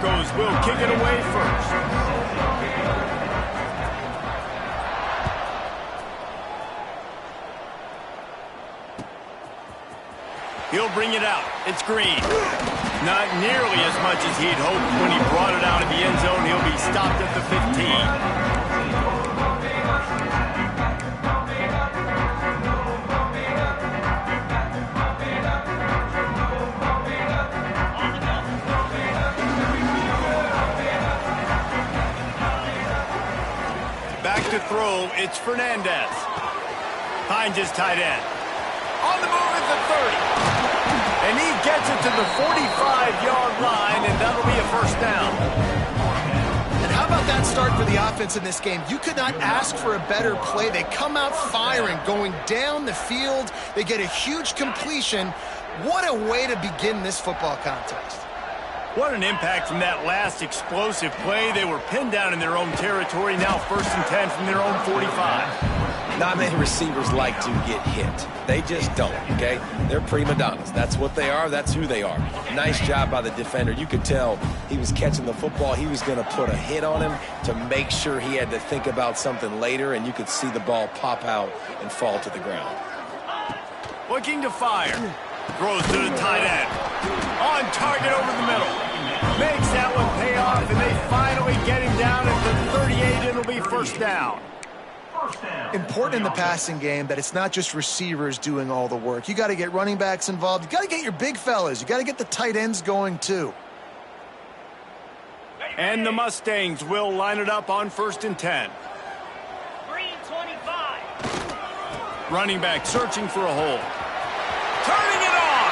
Broncos will kick it away first. He'll bring it out. It's Green. Not nearly as much as he'd hoped when he brought it out of the end zone. He'll be stopped at the 15. Back to throw, it's Fernandez. Finds his tight end. On the move at the 30. And he gets it to the 45-yard line, and that'll be a first down. And how about that start for the offense in this game? You could not ask for a better play. They come out firing, going down the field. They get a huge completion. What a way to begin this football contest. What an impact from that last explosive play. They were pinned down in their own territory, now 1st and 10 from their own 45. Not many receivers like to get hit. They just don't, okay? They're prima donnas. That's what they are. That's who they are. Nice job by the defender. You could tell he was catching the football. He was going to put a hit on him to make sure he had to think about something later, and you could see the ball pop out and fall to the ground. Looking to fire. Throws to the tight end. On target over the middle. Makes that one pay off, and they finally get him down at the 38. It'll be first down. Important in the passing game that it's not just receivers doing all the work. You got to get running backs involved. You got to get your big fellas. You got to get the tight ends going too. And the Mustangs will line it up on 1st and 10. Green 25. Running back searching for a hole. Turning it on.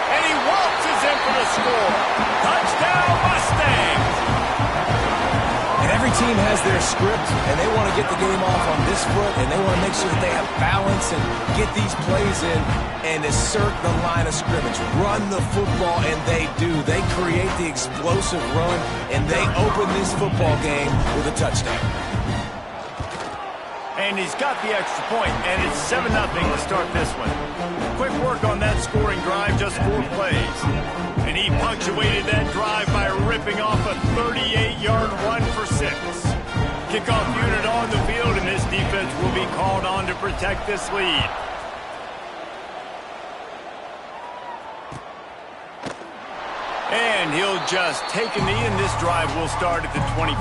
And he waltzes in for the score. Touchdown Mustangs. And every team has their script, and they want to get the game off on this foot, and they want to make sure that they have balance and get these plays in and assert the line of scrimmage. Run the football, and they do. They create the explosive run, and they open this football game with a touchdown. And he's got the extra point, and it's 7-0 to start this one. Quick work on that scoring drive, just 4 plays. And he punctuated that drive by ripping off a 38-yard run for 6. Kickoff unit on the field, and this defense will be called on to protect this lead. And he'll just take a knee, and this drive will start at the 25.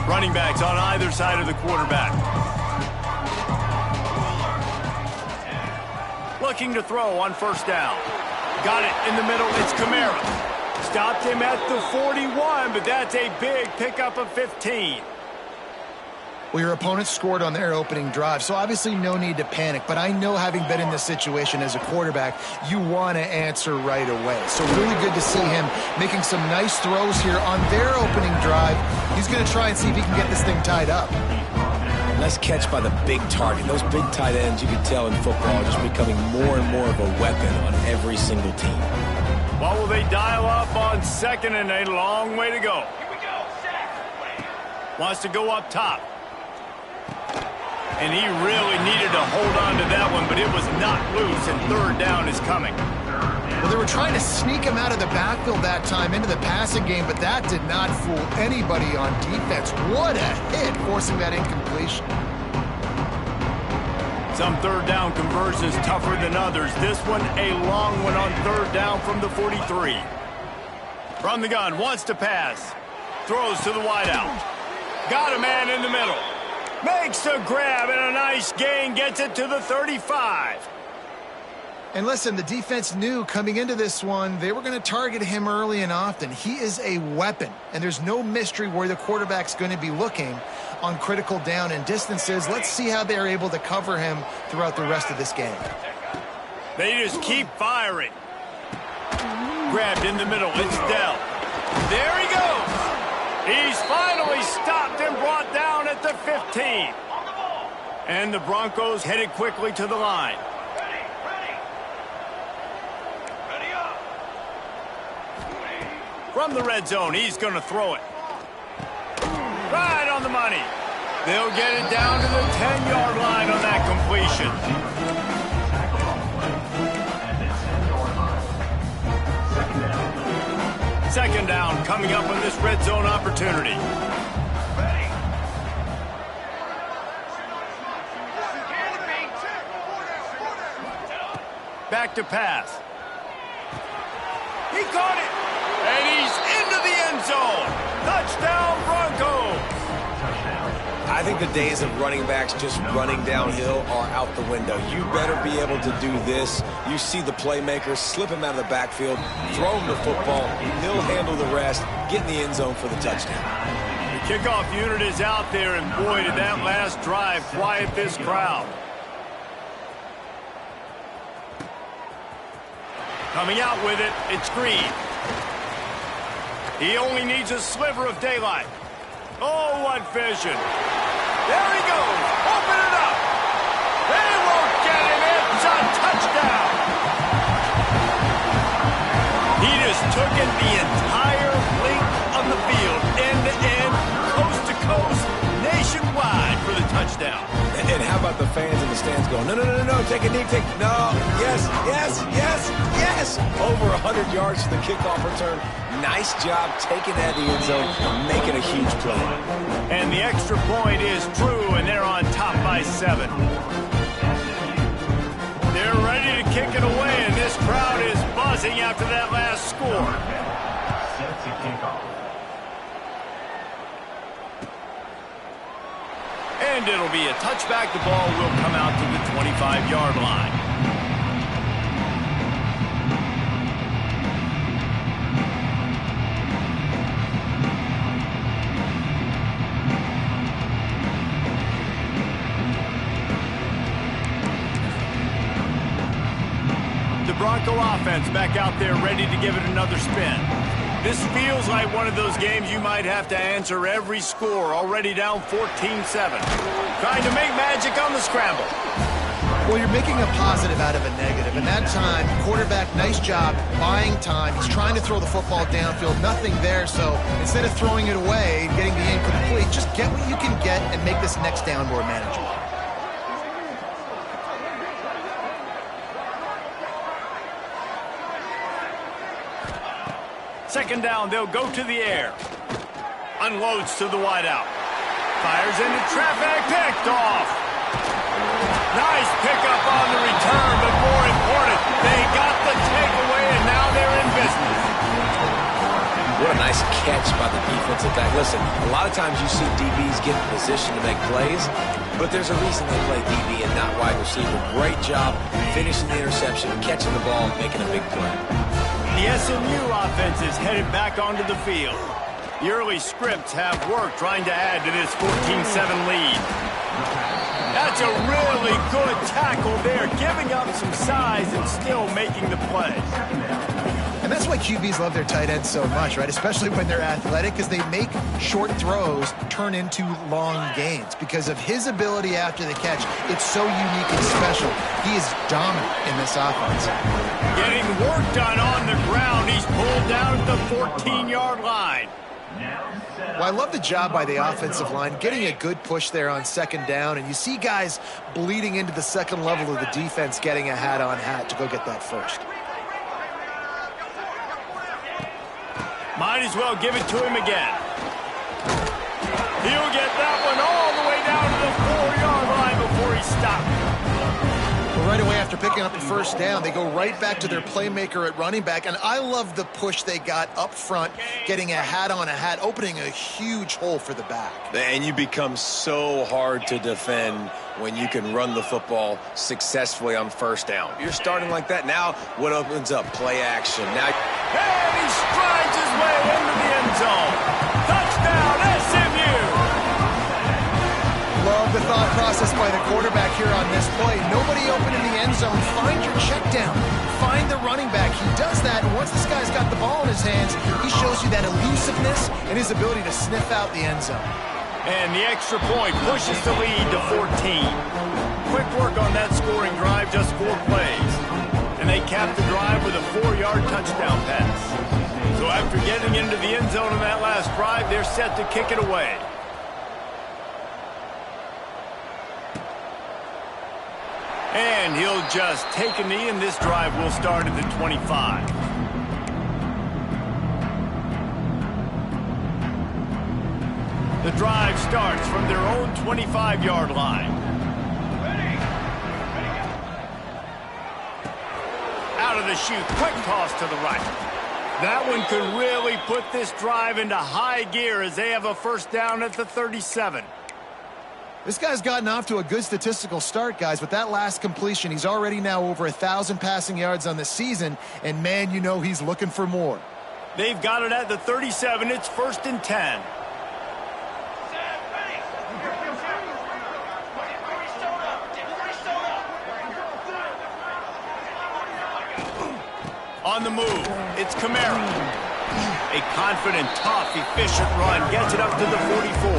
Running backs on either side of the quarterback. Looking to throw on 1st down. Got it in the middle. It's Kamara. Stopped him at the 41, but that's a big pickup of 15. Well, your opponent scored on their opening drive, so obviously no need to panic. But I know, having been in this situation as a quarterback, you want to answer right away. So really good to see him making some nice throws here on their opening drive. He's going to try and see if he can get this thing tied up. Nice catch by the big target. Those big tight ends, you can tell in football, are just becoming more and more of a weapon on every single team. What will they dial up on 2nd and a long way to go? Here we go. Set. Wants to go up top. And he really needed to hold on to that one, but it was not loose, and 3rd down is coming. Well, they were trying to sneak him out of the backfield that time into the passing game, but that did not fool anybody on defense. What a hit, forcing that incompletion. Some 3rd down conversions tougher than others. This one, a long one on 3rd down from the 43. From the gun, wants to pass. Throws to the wideout. Got a man in the middle. Makes a grab and a nice gain. Gets it to the 35. And listen, the defense knew coming into this one, they were going to target him early and often. He is a weapon, and there's no mystery where the quarterback's going to be looking on critical down and distances. Let's see how they're able to cover him throughout the rest of this game. They just keep firing. Grabbed in the middle. It's Dell. There he goes. He's finally stopped and brought down at the 15. And the Broncos headed quickly to the line. From the red zone, he's going to throw it. Right on the money. They'll get it down to the 10-yard line on that completion. completion. Second down coming up on this red zone opportunity. Back to pass. He caught it. And he's into the end zone. Touchdown, Broncos. I think the days of running backs just running downhill are out the window. You better be able to do this. You see the playmaker, slip him out of the backfield, throw him the football, he'll handle the rest, get in the end zone for the touchdown. The kickoff unit is out there, and boy, did that last drive quiet this crowd. Coming out with it, it's Green. He only needs a sliver of daylight. Oh, what vision. There he goes. Open it up. They won't get him. It's a touchdown. He just took it the entire length of the field, end to end, coast to coast, nationwide for the touchdown. And how about the fans in the stands going, no, no, no, no, no, take a knee, no, yes, yes, yes, yes. Over 100 yards to the kickoff return. Nice job taking that in the end zone and making a huge play. And the extra point is true, and they're on top by 7. They're ready to kick it away, and this crowd is buzzing after that last score. Set to kick off. And it'll be a touchback. The ball will come out to the 25-yard line. The Bronco offense back out there ready to give it another spin. This feels like one of those games you might have to answer every score, already down 14-7. Trying to make magic on the scramble. Well, you're making a positive out of a negative. And that time, quarterback, nice job buying time. He's trying to throw the football downfield, nothing there. So instead of throwing it away and getting the incomplete, just get what you can get and make this next down more manageable. Second down, they'll go to the air. Unloads to the wideout. Fires into traffic, picked off. Nice pickup on the return, but more important, they got the takeaway, and now they're in business. What a nice catch by the defensive back. Listen, a lot of times you see DBs get in position to make plays, but there's a reason they play DB and not wide receiver. Great job finishing the interception, catching the ball, making a big play. The SMU offense is headed back onto the field. The early scripts have worked trying to add to this 14-7 lead. That's a really good tackle there, giving up some size and still making the play. And that's why QBs love their tight ends so much, right? Especially when they're athletic, because they make short throws turn into long gains. Because of his ability after the catch, it's so unique and special. He is dominant in this offense. Getting work done on the ground. He's pulled down at the 14-yard line. Well, I love the job by the offensive line, getting a good push there on second down. And you see guys bleeding into the second level of the defense, getting a hat-on-hat to go get that first. Might as well give it to him again. He'll get that one all the way down to the 4-yard line before he stopped. Well, right away after picking up the first down, they go right back to their playmaker at running back. And I love the push they got up front, getting a hat-on-a-hat, opening a huge hole for the back. And you become so hard to defend when you can run the football successfully on first down. You're starting like that. Now what opens up? Play action. Now, and he strides his way into the end zone. Touchdown, SMU! Love the thought process by the quarterback here on this play. Nobody open in the end zone. Find your check down. Find the running back. He does that, and once this guy's got the ball in his hands, he shows you that elusiveness and his ability to sniff out the end zone. And the extra point pushes the lead to 14. Quick work on that scoring drive, just 4 plays. And they cap the drive with a 4-yard touchdown pass. So after getting into the end zone on that last drive, they're set to kick it away. And he'll just take a knee, and this drive will start at the 25. The drive starts from their own 25-yard line. Out of the chute, quick toss to the right. That one could really put this drive into high gear as they have a first down at the 37. This guy's gotten off to a good statistical start, guys, but that last completion, he's already now over 1,000 passing yards on the season, and man, you know he's looking for more. They've got it at the 37. It's 1st and 10. On the move, it's Kamara. A confident, tough, efficient run gets it up to the 44.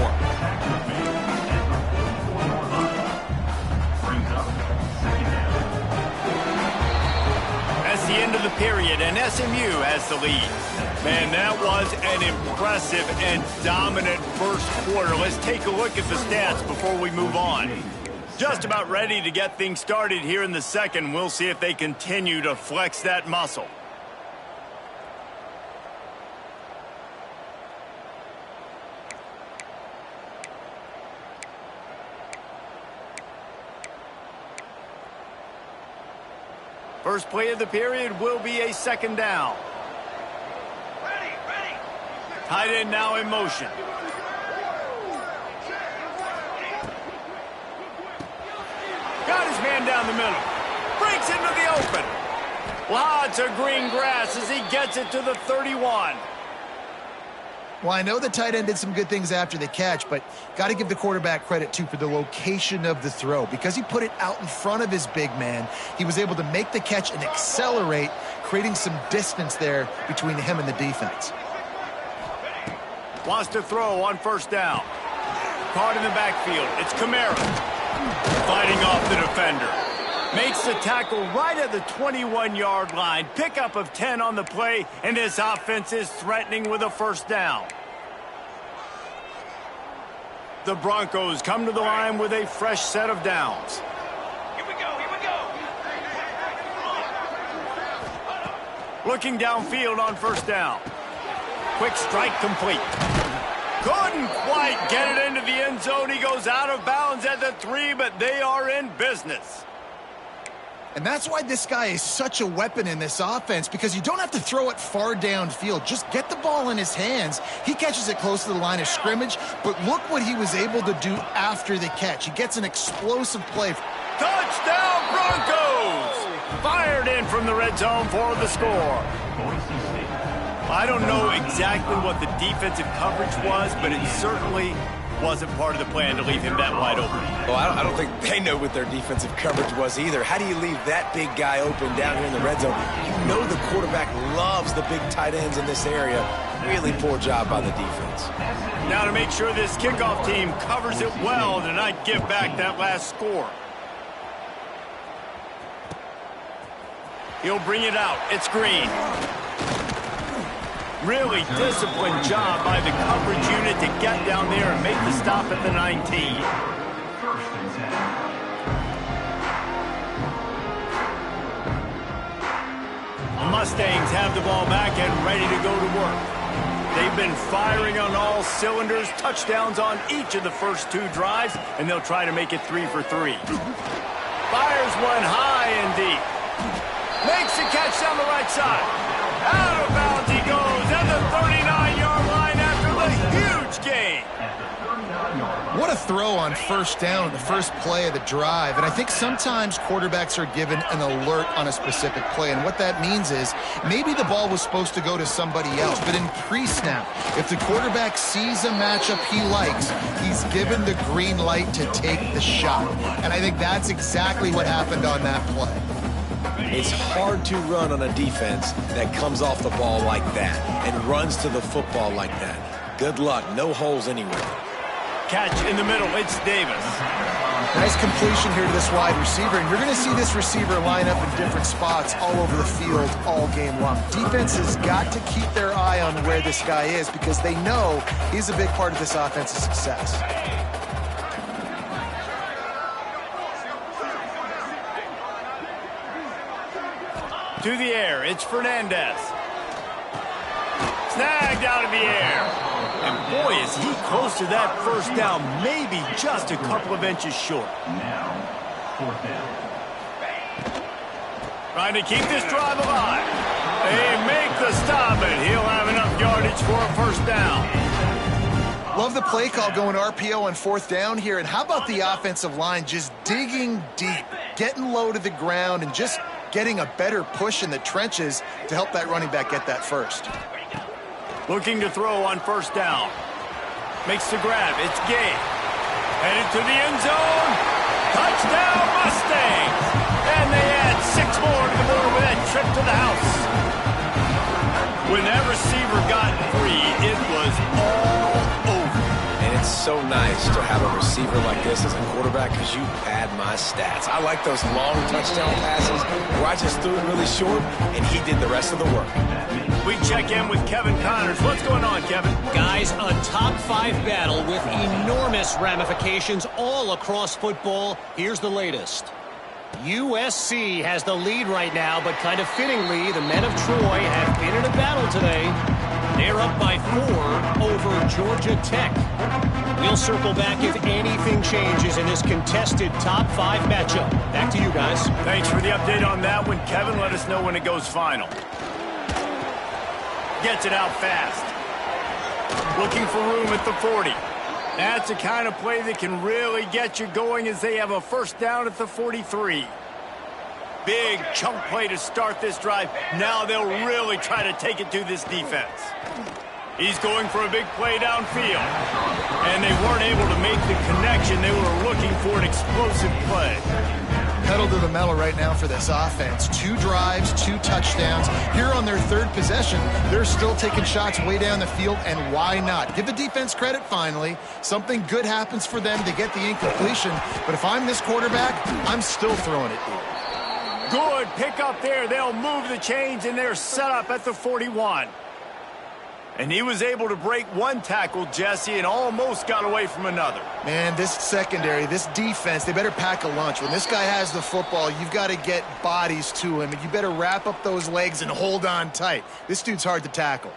That's the end of the period, and SMU has the lead. Man, that was an impressive and dominant first quarter. Let's take a look at the stats before we move on. Just about ready to get things started here in the second. We'll see if they continue to flex that muscle. First play of the period will be a second down. Ready. Tight end now in motion. Got his man down the middle. Breaks into the open. Lots of green grass as he gets it to the 31. Well, I know the tight end did some good things after the catch, but got to give the quarterback credit, too, for the location of the throw. Because he put it out in front of his big man, he was able to make the catch and accelerate, creating some distance there between him and the defense. Wants to throw on first down. Caught in the backfield. It's Kamara. Fighting off the defender. Makes the tackle right at the 21-yard line. Pickup of 10 on the play, and his offense is threatening with a first down. The Broncos come to the line with a fresh set of downs. Here we go. Looking downfield on first down. Quick strike complete. Couldn't quite get it into the end zone. He goes out of bounds at the 3, but they are in business. And that's why this guy is such a weapon in this offense, because you don't have to throw it far downfield. Just get the ball in his hands. He catches it close to the line of scrimmage, but look what he was able to do after the catch. He gets an explosive play. Touchdown, Broncos! Fired in from the red zone for the score. I don't know exactly what the defensive coverage was, but it certainly wasn't part of the plan to leave him that wide open. Well, I don't think they know what their defensive coverage was either. How do you leave that big guy open down here in the red zone? You know the quarterback loves the big tight ends in this area. Really poor job by the defense. Now to make sure this kickoff team covers it well to not give back that last score. He'll bring it out. It's Green. Really disciplined job by the coverage unit to get down there and make the stop at the 19. The Mustangs have the ball back and ready to go to work. They've been firing on all cylinders, touchdowns on each of the first 2 drives, and they'll try to make it 3 for 3. Fires one high and deep. Makes the catch down the right side. Out of bounds he goes at the 39-yard line after the huge gain. What a throw on first down, the first play of the drive. And I think sometimes quarterbacks are given an alert on a specific play. And what that means is maybe the ball was supposed to go to somebody else. But in pre-snap, if the quarterback sees a matchup he likes, he's given the green light to take the shot. And I think that's exactly what happened on that play. It's hard to run on a defense that comes off the ball like that and runs to the football like that. Good luck. No holes anywhere. Catch in the middle. It's Davis. Nice completion here to this wide receiver. And you're going to see this receiver line up in different spots all over the field all game long. Defense has got to keep their eye on where this guy is because they know he's a big part of this offense's success. To the air, it's Fernandez. Snagged out of the air. And boy, is he close to that first down, maybe just a couple of inches short. Now, fourth down. Trying to keep this drive alive. They make the stop, and he'll have enough yardage for a first down. Love the play call going RPO on fourth down here. And how about the offensive line just digging deep, getting low to the ground, and just getting a better push in the trenches to help that running back get that first. Looking to throw on first down. Makes the grab. It's Gay. Headed to the end zone. Touchdown, Mustangs. And they add 6 more to the board with that trip to the house. When that receiver got free, it was all over. And it's so nice to have a receiver like this as a quarterback because you pad my stats. I like those long touchdown passes where I just threw it really short and he did the rest of the work. We check in with Kevin Connors. What's going on, Kevin? Guys, a top 5 battle with enormous ramifications all across football. Here's the latest. USC has the lead right now, but kind of fittingly, the men of Troy have been in a battle today. They're up by 4 over Georgia Tech. We'll circle back if anything changes in this contested top 5 matchup. Back to you guys. Thanks for the update on that one, Kevin. Let us know when it goes final. Gets it out fast. Looking for room at the 40. That's the kind of play that can really get you going as they have a first down at the 43. Big chunk play to start this drive. Now they'll really try to take it to this defense. He's going for a big play downfield. And they weren't able to make the connection. They were looking for an explosive play. Pedal to the metal right now for this offense. 2 drives, 2 touchdowns. Here on their 3rd possession, they're still taking shots way down the field, and why not? Give the defense credit finally. Something good happens for them to get the incompletion, but if I'm this quarterback, I'm still throwing it deep. Good pick up there. They'll move the chains, and they're set up at the 41. And he was able to break one tackle, Jesse, and almost got away from another. Man, this secondary, this defense, they better pack a lunch. When this guy has the football, you've got to get bodies to him, and you better wrap up those legs and hold on tight. This dude's hard to tackle.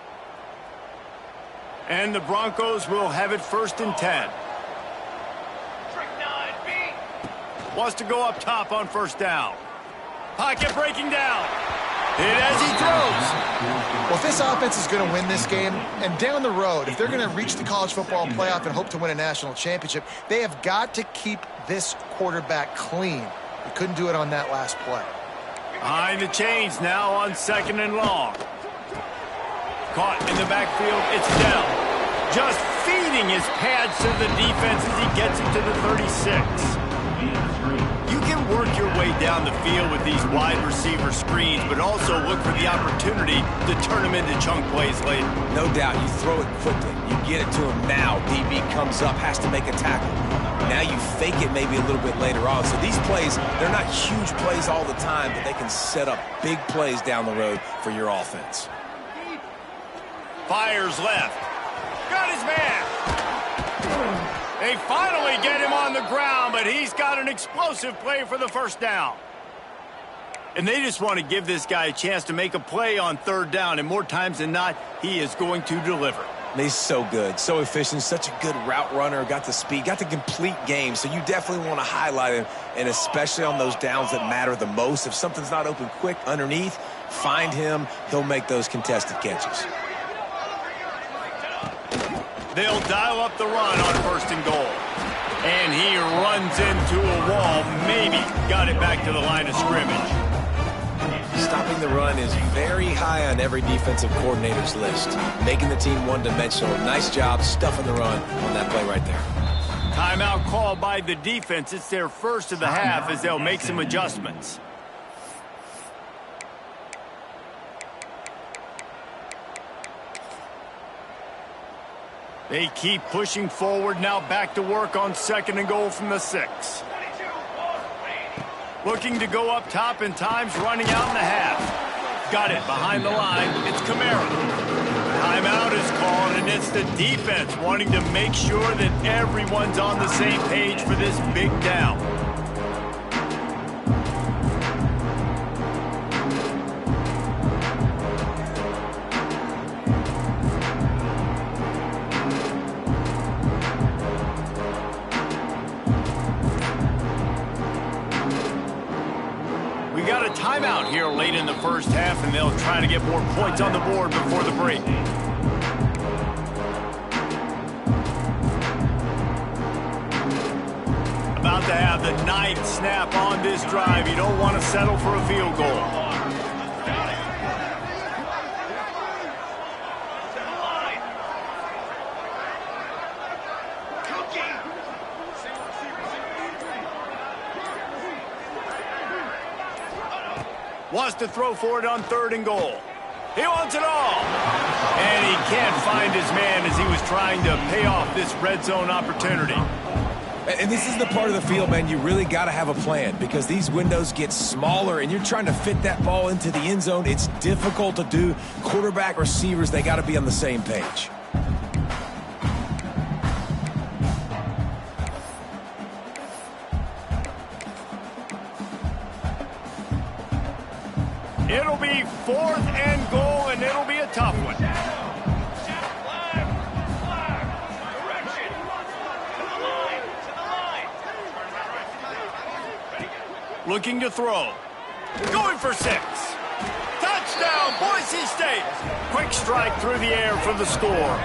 And the Broncos will have it 1st and 10. Wants to go up top on first down. Pocket breaking down. Hit as he throws. Well, if this offense is going to win this game, and down the road, if they're going to reach the college football playoff and hope to win a national championship, they have got to keep this quarterback clean. They couldn't do it on that last play. Behind the chains now on 2nd and long. Caught in the backfield. It's Dell. Just feeding his pads to the defense as he gets it to the 36. You can work your way down the field with these wide receiver screens, but also look for the opportunity to turn them into chunk plays later. No doubt, you throw it quickly. You get it to him now. DB comes up, has to make a tackle. Now you fake it maybe a little bit later on. So these plays, they're not huge plays all the time, but they can set up big plays down the road for your offense. Fires left. Got his man. They finally get him on the ground, but he's got an explosive play for the first down. And they just want to give this guy a chance to make a play on 3rd down, and more times than not, he is going to deliver. He's so good, so efficient, such a good route runner, got the speed, got the complete game, so you definitely want to highlight him, and especially on those downs that matter the most. If something's not open quick underneath, find him, he'll make those contested catches. They'll dial up the run on 1st and goal. And he runs into a wall, maybe got it back to the line of scrimmage. Stopping the run is very high on every defensive coordinator's list. Making the team one-dimensional. Nice job stuffing the run on that play right there. Timeout called by the defense. It's their first of the half as they'll make some adjustments. They keep pushing forward, now back to work on 2nd and goal from the 6. Looking to go up top, and time's running out in the half. Got it behind the line. It's Kamara. Timeout is called, and it's the defense wanting to make sure that everyone's on the same page for this big down. got a timeout here late in the first half, and they'll try to get more points on the board before the break. About to have the ninth snap on this drive. You don't want to settle for a field goal. Wants to throw for it on 3rd and goal. He wants it all. And he can't find his man as he was trying to pay off this red zone opportunity. And this is the part of the field, man, you really got to have a plan because these windows get smaller and you're trying to fit that ball into the end zone. It's difficult to do. Quarterback, receivers, they got to be on the same page. It'll be 4th and goal, and it'll be a tough one. Looking to throw. Going for 6. Touchdown, Boise State. Quick strike through the air for the score.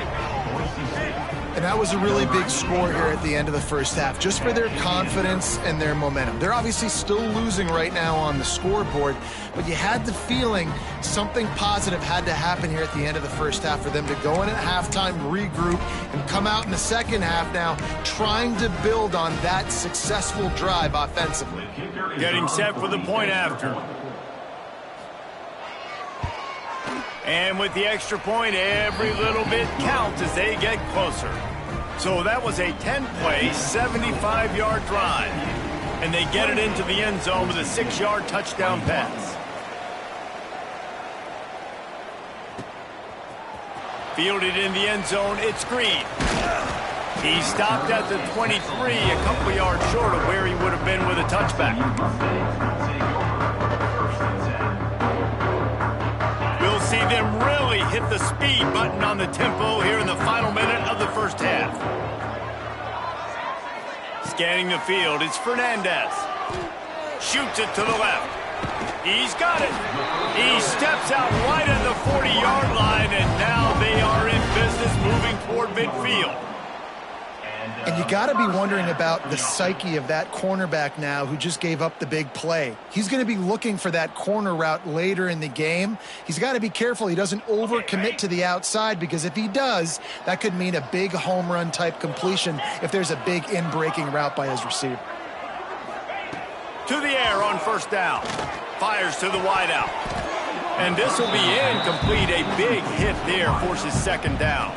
And that was a really big score here at the end of the first half, just for their confidence and their momentum. They're obviously still losing right now on the scoreboard, but you had the feeling something positive had to happen here at the end of the first half for them to go in at halftime, regroup, and come out in the second half now trying to build on that successful drive offensively. Getting set for the point after. And with the extra point, every little bit counts as they get closer. So that was a 10-play, 75-yard drive. And they get it into the end zone with a 6-yard touchdown pass. Fielded in the end zone, it's Green. He stopped at the 23, a couple yards short of where he would have been with a touchback. We'll see them really hit the speed button on the tempo here in the final minute of the first half. Scanning the field, it's Fernandez. Shoots it to the left. He's got it. He steps out right at the 40-yard line, and now they are in business moving toward midfield. And you got to be wondering about the psyche of that cornerback now who just gave up the big play. He's going to be looking for that corner route later in the game. He's got to be careful he doesn't overcommit to the outside, because if he does, that could mean a big home run type completion if there's a big in-breaking route by his receiver. To the air on first down. Fires to the wideout. And this will be incomplete. A big hit there forces second down.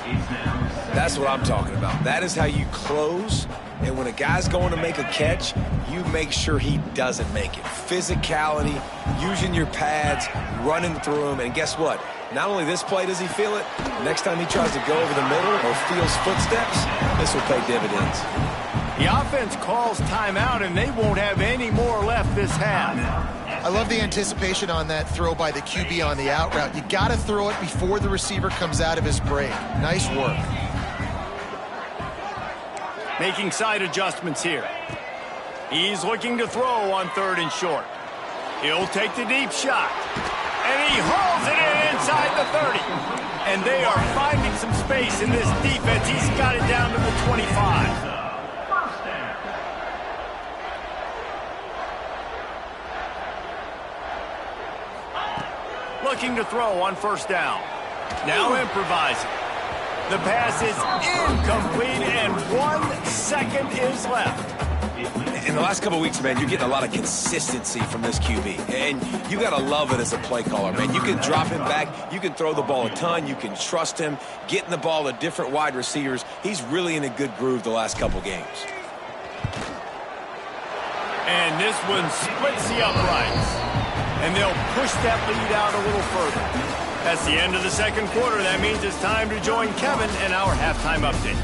That's what I'm talking about. That is how you close. And when a guy's going to make a catch, you make sure he doesn't make it. Physicality, using your pads, running through him. And guess what? Not only this play does he feel it, next time he tries to go over the middle or feels footsteps, this will pay dividends. The offense calls timeout, and they won't have any more left this half. I love the anticipation on that throw by the QB on the out route. You got to throw it before the receiver comes out of his break. Nice work. Making side adjustments here. He's looking to throw on 3rd and short. He'll take the deep shot. And he hauls it in inside the 30. And they are finding some space in this defense. He's got it down to the 25. Looking to throw on first down. Now improvising. The pass is incomplete, and 1 second is left. In the last couple of weeks, man, you're getting a lot of consistency from this QB. And you got to love it as a play caller, man. You can drop him back. You can throw the ball a ton. You can trust him. Getting the ball to different wide receivers. He's really in a good groove the last couple games. And this one splits the uprights. And they'll push that lead out a little further. That's the end of the second quarter. That means it's time to join Kevin in our halftime update.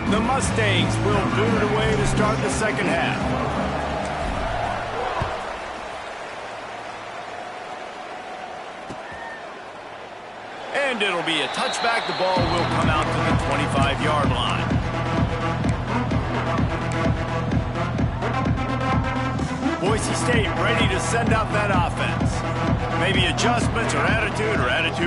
The Mustangs will boot it away to start the second half. And it'll be a touchback. The ball will come out to the 25-yard line. State ready to send out that offense. Maybe adjustments or attitude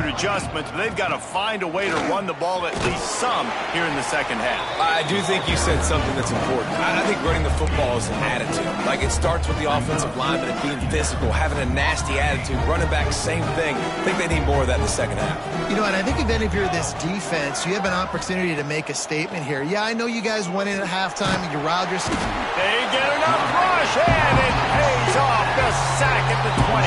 adjustments, but they've got to find a way to run the ball at least some here in the second half. I do think you said something that's important. I think running the football is an attitude. Like, it starts with the offensive lineman and being physical, having a nasty attitude. Running back, same thing. I think they need more of that in the second half. You know, and I think even if you're this defense, you have an opportunity to make a statement here. Yeah, I know you guys went in at halftime and you riled your... They get enough rush, and it pays off. The sack at the 20.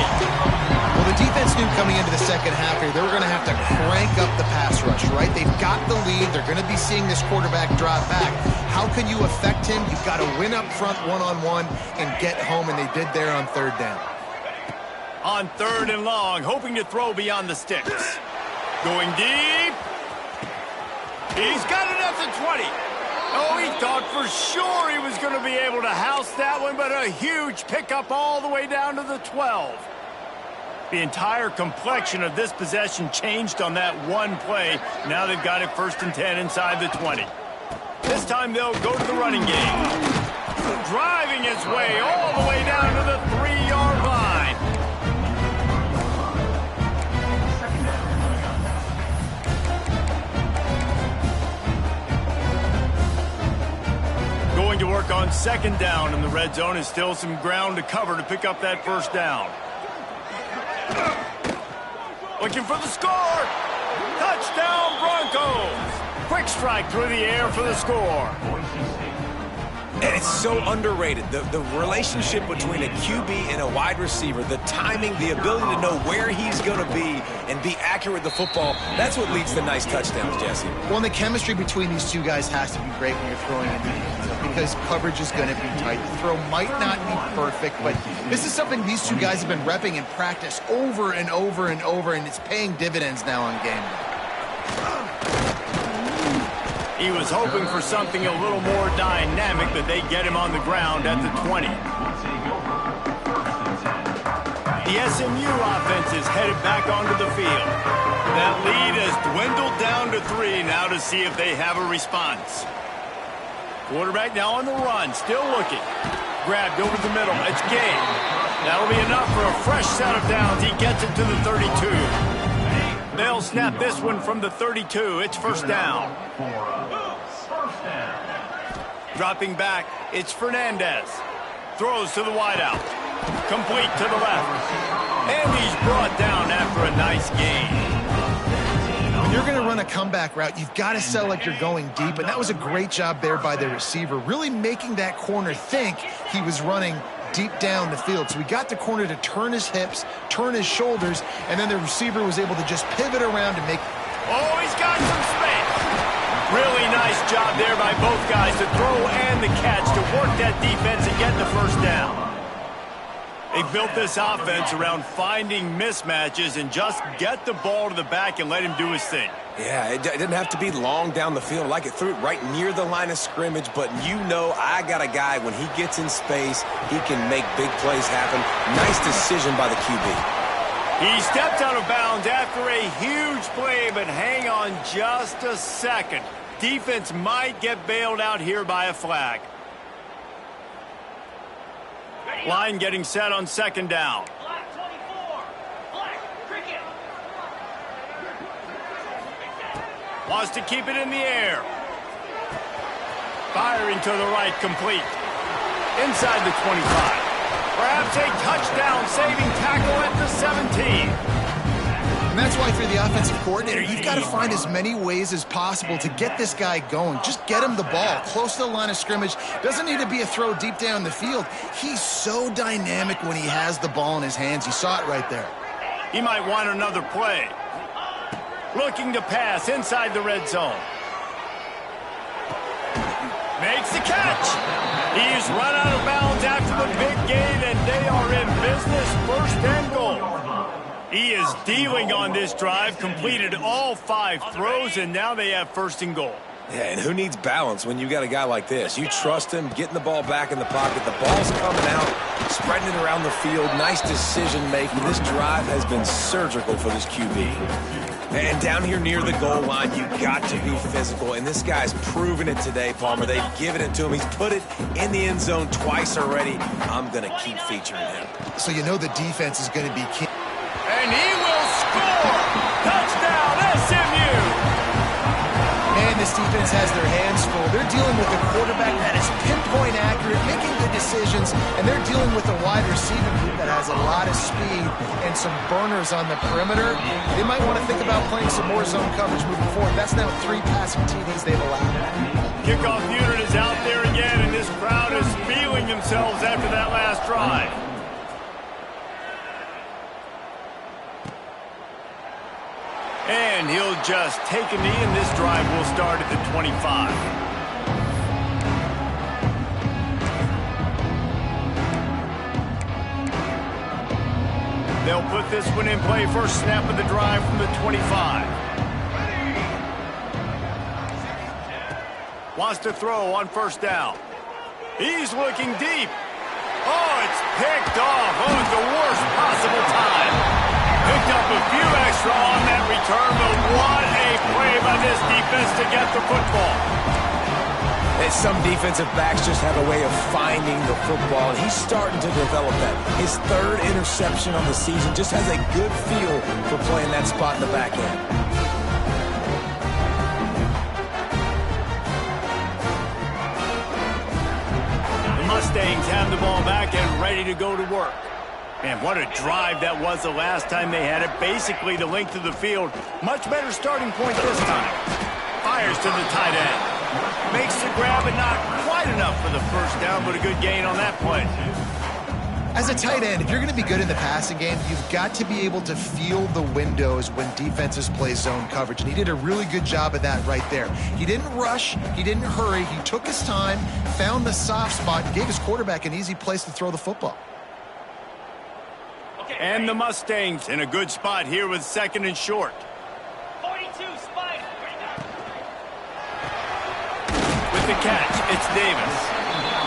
Well, the defense knew coming into the second half here, they were going to have to crank up the pass rush, right? They've got the lead. They're going to be seeing this quarterback drop back. How can you affect him? You've got to win up front one-on-one and get home, and they did there on third down. On third and long, hoping to throw beyond the sticks. Going deep. He's got it at the 20. Oh, he thought for sure he was going to be able to house that one, but a huge pickup all the way down to the 12. The entire complexion of this possession changed on that one play. Now they've got it first and 10 inside the 20. This time they'll go to the running game. Driving his way all the way down to the 3-yard line. Going to work on second down in the red zone is still some ground to cover to pick up that first down. Looking for the score. Touchdown, Broncos. Quick strike through the air for the score. And it's so underrated. The relationship between a QB and a wide receiver, the timing, the ability to know where he's going to be and be accurate with the football, that's what leads to nice touchdowns, Jesse. Well, and the chemistry between these two guys has to be great when you're throwing in because coverage is going to be tight. The throw might not be perfect, but this is something these two guys have been repping in practice over and over and over, and it's paying dividends now on game day. He was hoping for something a little more dynamic, but they get him on the ground at the 20. The SMU offense is headed back onto the field. That lead has dwindled down to 3 now to see if they have a response. Quarterback now on the run, still looking. Grabbed over the middle, it's game. That'll be enough for a fresh set of downs. He gets it to the 32. They'll snap this one from the 32. It's first down. Dropping back, it's Fernandez. Throws to the wideout. Complete to the left. And he's brought down after a nice gain. When you're going to run a comeback route, you've got to sell like you're going deep, and that was a great job there by the receiver, really making that corner think he was running deep down the field. So we got the corner to turn his hips, turn his shoulders, and then the receiver was able to just pivot around and make... Oh, he's got some space. Really nice job there by both guys to throw and the catch to work that defense and get the first down. They built this offense around finding mismatches and just get the ball to the back and let him do his thing. Yeah, it didn't have to be long down the field. Like, it threw it right near the line of scrimmage, but you know I got a guy, when he gets in space, he can make big plays happen. Nice decision by the QB. He stepped out of bounds after a huge play, but hang on just a second. Defense might get bailed out here by a flag. Line getting set on second down. Black 24. Black cricket. Wants to keep it in the air. Firing to the right, complete. Inside the 25. Perhaps a touchdown-saving tackle at the 17. And that's why for the offensive coordinator, you've got to find as many ways as possible to get this guy going. Just get him the ball close to the line of scrimmage. Doesn't need to be a throw deep down the field. He's so dynamic when he has the ball in his hands. You saw it right there. He might want another play. Looking to pass inside the red zone. Makes the catch. He's run out of bounds after the big gain, and they are in business. First and goal. He is dealing on this drive, completed all 5 throws, and now they have first and goal. Yeah, and who needs balance when you got a guy like this? You trust him, getting the ball back in the pocket. The ball's coming out, spreading it around the field. Nice decision-making. This drive has been surgical for this QB. And down here near the goal line, you got to be physical. And this guy's proven it today, Palmer. They've given it to him. He's put it in the end zone twice already. I'm going to keep featuring him. So you know the defense is going to be key. And he will score! Touchdown, SMU! Man, this defense has their hands full. They're dealing with a quarterback that is pinpoint accurate, making good decisions, and they're dealing with a wide receiving group that has a lot of speed and some burners on the perimeter. They might want to think about playing some more zone coverage moving forward. That's now 3 passing TDs they've allowed. Kickoff unit is out there again, and this crowd is feeling themselves after that last drive. And he'll just take a knee, and this drive will start at the 25. They'll put this one in play. First snap of the drive from the 25. Wants to throw on first down. He's looking deep. Oh, it's picked off. Oh, at the worst possible time. Picked up a few extra on that return, but what a play by this defense to get the football. And some defensive backs just have a way of finding the football, and he's starting to develop that. His 3rd interception on the season just has a good feel for playing that spot in the back end. The Mustangs have the ball back and ready to go to work. Man, what a drive that was the last time they had it. Basically the length of the field. Much better starting point this time. Fires to the tight end. Makes the grab, and not quite enough for the first down, but a good gain on that play. As a tight end, if you're going to be good in the passing game, you've got to be able to feel the windows when defenses play zone coverage. And he did a really good job of that right there. He didn't rush. He didn't hurry. He took his time, found the soft spot, and gave his quarterback an easy place to throw the football. And the Mustangs in a good spot here with 2nd and short. 42, Spider. With the catch, it's Davis.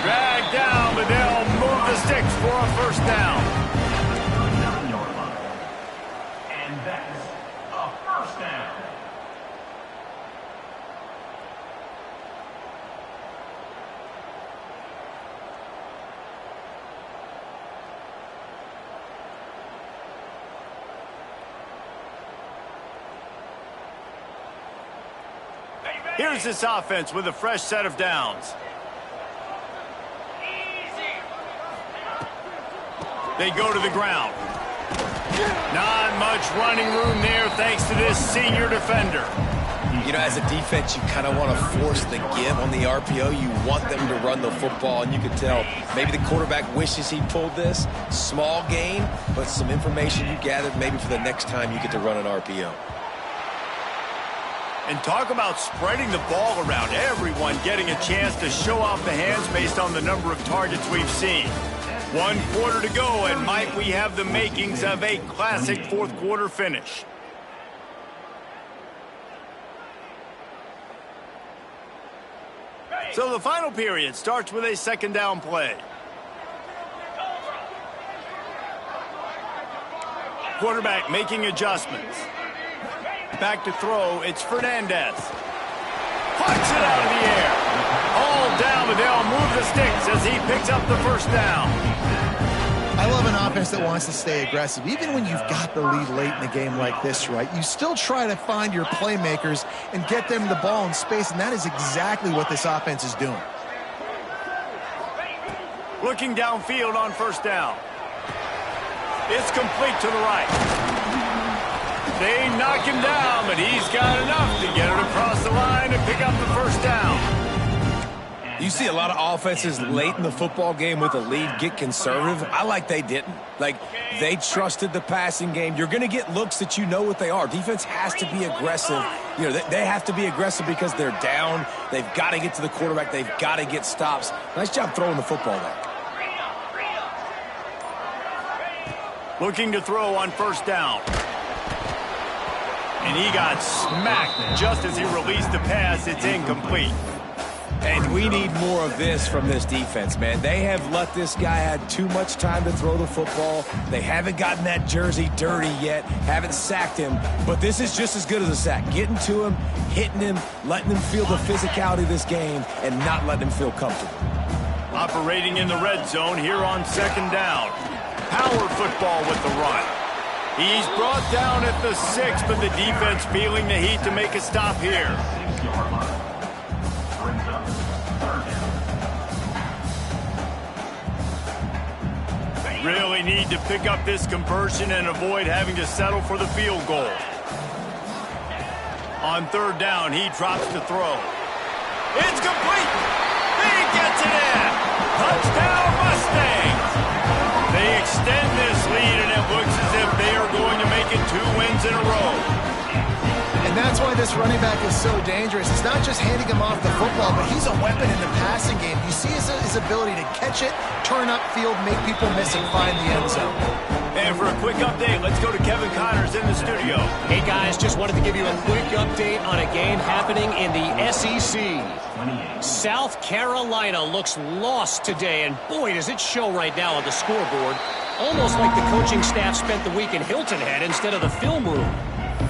Dragged down, but they'll move the sticks for a first down. And that's a first down. Here's this offense with a fresh set of downs. They go to the ground. Not much running room there thanks to this senior defender. You know, as a defense, you kind of want to force the give on the RPO. You want them to run the football, and you can tell maybe the quarterback wishes he pulled this. Small gain, but some information you gathered maybe for the next time you get to run an RPO. And talk about spreading the ball around. Everyone getting a chance to show off the hands based on the number of targets we've seen. 1 quarter to go, and might we have the makings of a classic 4th quarter finish. So the final period starts with a 2nd down play. Quarterback making adjustments. Back to throw, it's Fernandez. Puts it out of the air. All down, but they'll move the sticks as he picks up the first down. I love an offense that wants to stay aggressive. Even when you've got the lead late in the game like this, right, you still try to find your playmakers and get them the ball in space, and that is exactly what this offense is doing. Looking downfield on first down. It's complete to the right. They knock him down, but he's got enough to get it across the line and pick up the first down. You see a lot of offenses late in the football game with a lead get conservative. I like they didn't. Like, they trusted the passing game. You're going to get looks that you know what they are. Defense has to be aggressive. You know, they have to be aggressive because they're down. They've got to get to the quarterback. They've got to get stops. Nice job throwing the football there. Looking to throw on first down. And he got smacked just as he released the pass. It's incomplete. And we need more of this from this defense, man. They have let this guy have too much time to throw the football. They haven't gotten that jersey dirty yet, haven't sacked him. But this is just as good as a sack. Getting to him, hitting him, letting him feel the physicality of this game, and not letting him feel comfortable. Operating in the red zone here on second down. Power football with the run. He's brought down at the 6, but the defense feeling the heat to make a stop here. Really need to pick up this conversion and avoid having to settle for the field goal. On third down, he drops the throw. It's complete. He gets it in. Touchdown, Mustangs. They extend this lead, and it looks as if they are going to make it 2 wins in a row. And that's why this running back is so dangerous. It's not just handing him off the football, but he's a weapon in the passing game. You see his ability to catch it, turn upfield, make people miss, and find the end zone. And for a quick update, let's go to Kevin Connors in the studio. Hey, guys, just wanted to give you a quick update on a game happening in the SEC. South Carolina looks lost today, and boy, does it show right now on the scoreboard. Almost like the coaching staff spent the week in Hilton Head instead of the film room.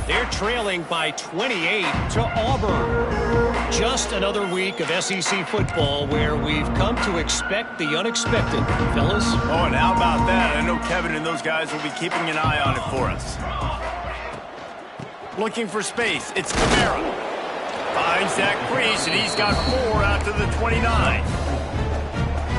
They're trailing by 28 to Auburn. Just another week of SEC football where we've come to expect the unexpected, fellas. Oh, and how about that? I know Kevin and those guys will be keeping an eye on it for us. Looking for space. It's Kamara. Finds that crease, and he's got 4 out to the 29.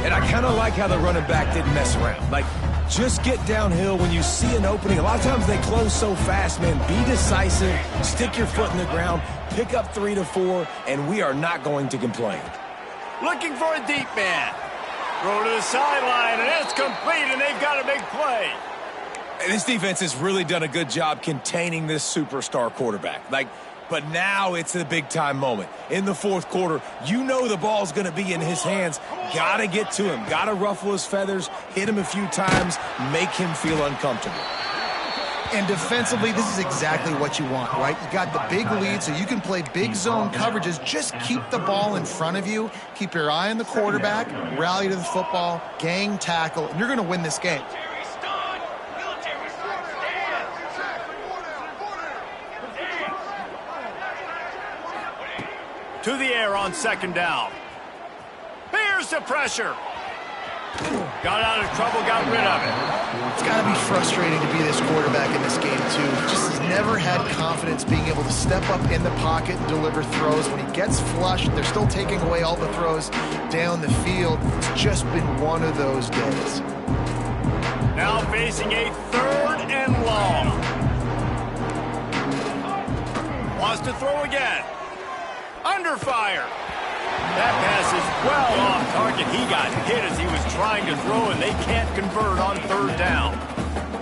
And I kind of like how the running back didn't mess around. Like, just get downhill when you see an opening. A lot of times they close so fast, man. Be decisive, stick your foot in the ground, pick up 3 to 4, and we are not going to complain. Looking for a deep man. Throw to the sideline, and it's complete, and they've got a big play. And this defense has really done a good job containing this superstar quarterback. But now it's a big-time moment. In the fourth quarter, you know the ball's going to be in his hands. Got to get to him. Got to ruffle his feathers, hit him a few times, make him feel uncomfortable. And defensively, this is exactly what you want, right? You got the big lead, so you can play big zone coverages. Just keep the ball in front of you. Keep your eye on the quarterback. Rally to the football. Gang tackle. And you're going to win this game. To the air on second down. Here's the pressure. Got out of trouble, got rid of it. It's got to be frustrating to be this quarterback in this game, too. He just has never had confidence being able to step up in the pocket and deliver throws. When he gets flushed, they're still taking away all the throws down the field. It's just been one of those days. Now facing a 3rd and long. Wants to throw again. Under fire. That pass is well off target. He got hit as he was trying to throw, and they can't convert on 3rd down.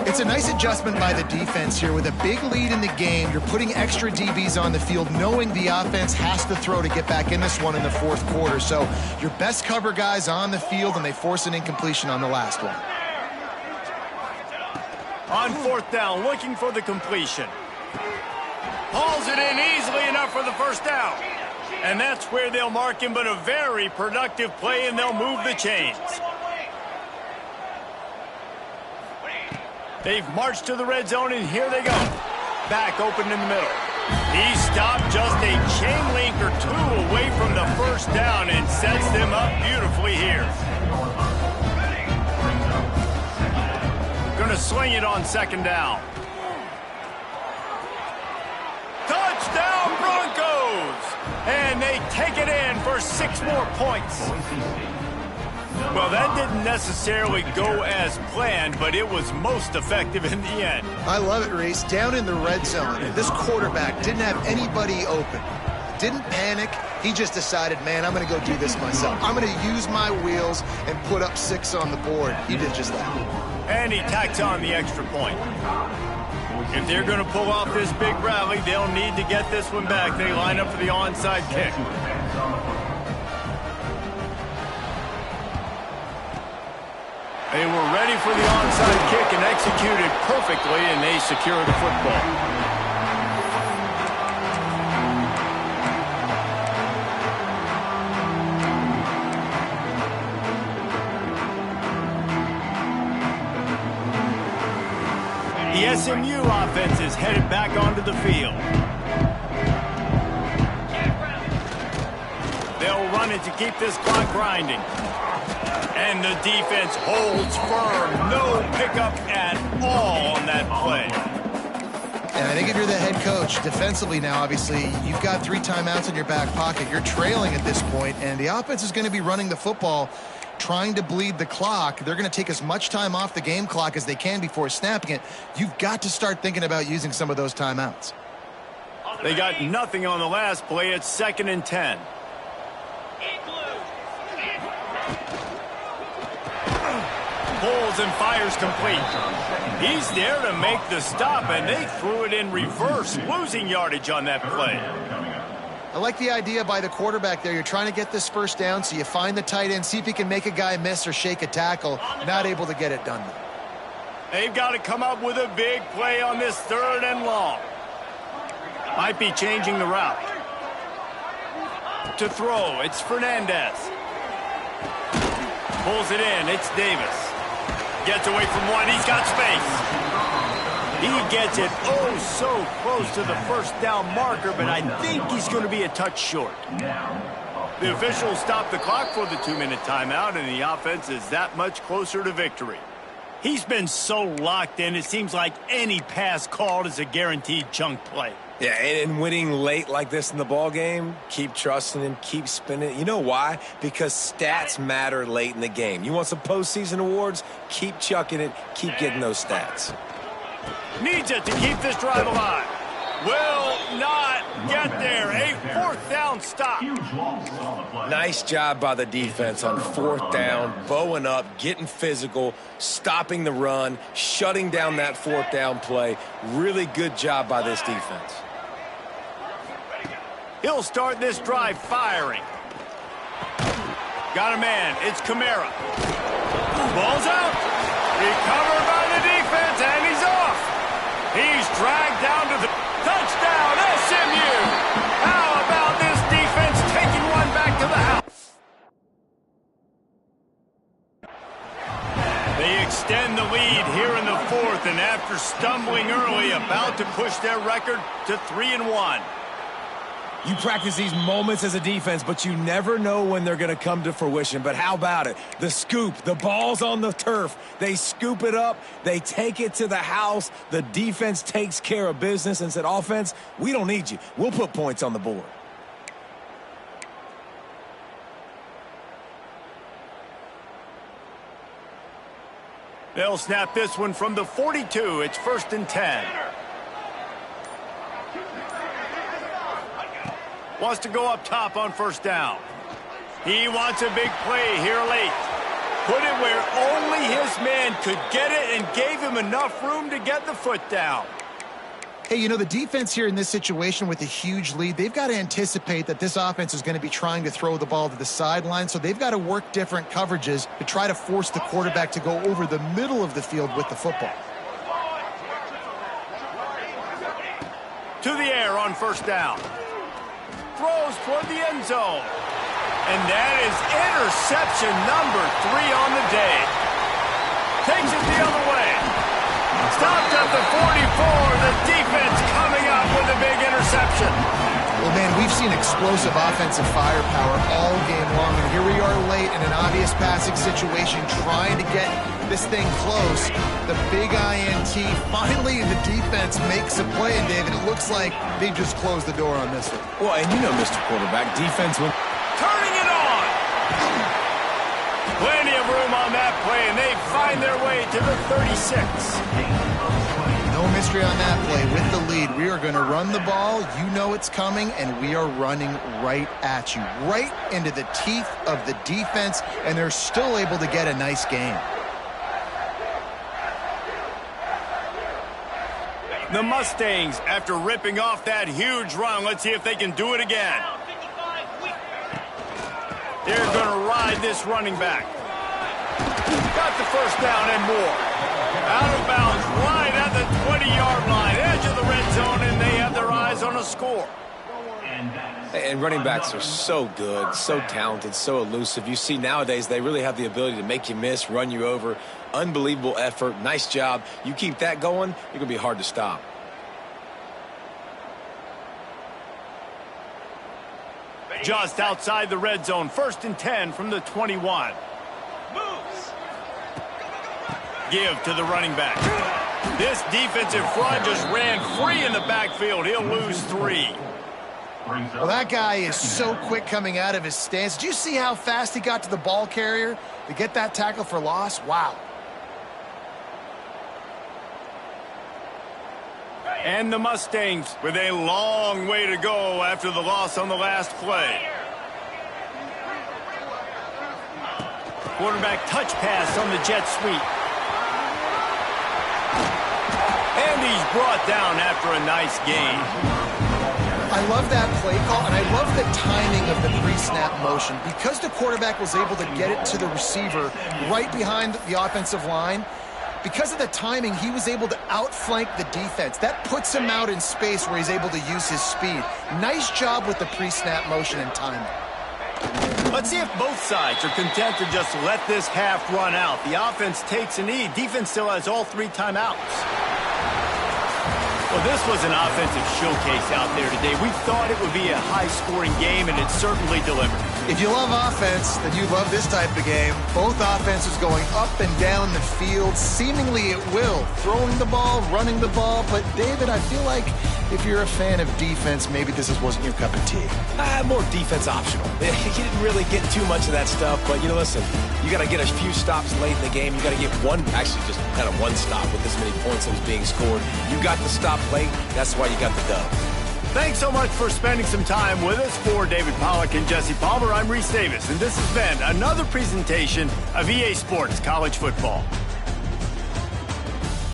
It's a nice adjustment by the defense here. With a big lead in the game, you're putting extra DBs on the field, knowing the offense has to throw to get back in this one in the fourth quarter. So your best cover guys on the field, and they force an incompletion on the last one. On 4th down, looking for the completion. Hauls it in easily enough for the first down. And that's where they'll mark him, but a very productive play, and they'll move the chains. They've marched to the red zone, and here they go. Back open in the middle. He stopped just a chain link or 2 away from the first down and sets them up beautifully here. Gonna swing it on second down. Touchdown, Broncos! And they take it in for 6 more points. Well, that didn't necessarily go as planned, but it was most effective in the end. I love it, Reese. Down in the red zone, this quarterback didn't have anybody open. Didn't panic. He just decided, man, I'm going to go do this myself. I'm going to use my wheels and put up 6 on the board. He did just that. And he tacks on the extra point. If they're going to pull off this big rally, they'll need to get this one back. They line up for the onside kick. They were ready for the onside kick and executed perfectly, and they secure the football. The SMU offense is headed back onto the field. They'll run it to keep this clock grinding. And the defense holds firm. No pickup at all on that play. And I think if you're the head coach, defensively now, obviously, you've got 3 timeouts in your back pocket. You're trailing at this point, and the offense is going to be running the football, trying to bleed the clock. They're going to take as much time off the game clock as they can before snapping it. You've got to start thinking about using some of those timeouts. They got nothing on the last play. It's 2nd and 10. Pulls and fires complete. He's there to make the stop, and they threw it in reverse, losing yardage on that play. I like the idea by the quarterback there. You're trying to get this first down, so you find the tight end, see if he can make a guy miss or shake a tackle. Not able to get it done. They've got to come up with a big play on this 3rd and long. Might be changing the route. To throw, it's Fernandez. Pulls it in, it's Davis. Gets away from one, he's got space. He gets it oh so close to the first down marker, but I think he's going to be a touch short. The officials stop the clock for the 2-minute timeout, and the offense is that much closer to victory. He's been so locked in, it seems like any pass called is a guaranteed chunk play. Yeah, and winning late like this in the ball game, keep trusting him, keep spinning. You know why? Because stats matter late in the game. You want some postseason awards? Keep chucking it, keep getting those stats. Needs it to keep this drive alive. Will not get there. A 4th down stop. Nice job by the defense on 4th down, bowing up, getting physical, stopping the run, shutting down that 4th down play. Really good job by this defense. He'll start this drive firing. Got a man. It's Kamara. Ball's out. Recovered by the defense, and he's off. He's dragged down to the touchdown, SMU. How about this defense taking one back to the house? They extend the lead here in the 4th, and after stumbling early, about to push their record to 3-1. You practice these moments as a defense, but you never know when they're going to come to fruition. But how about it? The scoop, the ball's on the turf. They scoop it up. They take it to the house. The defense takes care of business and said, offense, we don't need you. We'll put points on the board. They'll snap this one from the 42. It's 1st and 10. Wants to go up top on 1st down. He wants a big play here late. Put it where only his man could get it and gave him enough room to get the foot down. Hey, you know, the defense here in this situation with a huge lead, they've got to anticipate that this offense is going to be trying to throw the ball to the sideline, so they've got to work different coverages to try to force the quarterback to go over the middle of the field with the football. To the air on 1st down. Throws toward the end zone. And that is interception number 3 on the day. Takes it the other way. Stopped at the 44. The defense coming up with a big interception. Well, man, we've seen explosive offensive firepower all game long, and here we are late in an obvious passing situation trying to get this thing close. The big INT, finally the defense makes a play, and David, it looks like they just closed the door on this one. Well, and you know, Mr. Quarterback, defense went turning it on. Plenty of room on that play, and they find their way to the 36. No mystery on that play. With the lead, we are going to run the ball. You know it's coming, and we are running right at you, right into the teeth of the defense, and they're still able to get a nice game. The Mustangs, after ripping off that huge run, let's see if they can do it again. They're going to ride this running back. Got the 1st down and more. Out of bounds, right at the 20-yard line, edge of the red zone, and they have their eyes on a score. And running backs are so good, so talented, so elusive. You see nowadays they really have the ability to make you miss, run you over. Unbelievable effort. Nice job. You keep that going, you're going to be hard to stop. Just outside the red zone. 1st and 10 from the 21. Moves. Give to the running back. This defensive front just ran free in the backfield. He'll lose 3. Well, that guy is so quick coming out of his stance. Did you see how fast he got to the ball carrier to get that tackle for loss? Wow. And the Mustangs with a long way to go after the loss on the last play. Quarterback touch pass on the jet sweep. And he's brought down after a nice gain. I love that play call, and I love the timing of the pre-snap motion. Because the quarterback was able to get it to the receiver right behind the offensive line, because of the timing, he was able to outflank the defense. That puts him out in space where he's able to use his speed. Nice job with the pre-snap motion and timing. Let's see if both sides are content to just let this half run out. The offense takes a knee. Defense still has all 3 timeouts. Well, this was an offensive showcase out there today. We thought it would be a high-scoring game, and it certainly delivered. If you love offense, then you love this type of game. Both offenses going up and down the field, seemingly at will. Throwing the ball, running the ball. But, David, I feel like if you're a fan of defense, maybe this wasn't your cup of tea. More defense optional. He didn't really get too much of that stuff, but, listen, you got to get a few stops late in the game. You got to get just kind of one stop with this many points that was being scored. You got the stop late. That's why you got the dub. Thanks so much for spending some time with us. For David Pollack and Jesse Palmer, I'm Reese Davis, and this has been another presentation of EA Sports College Football.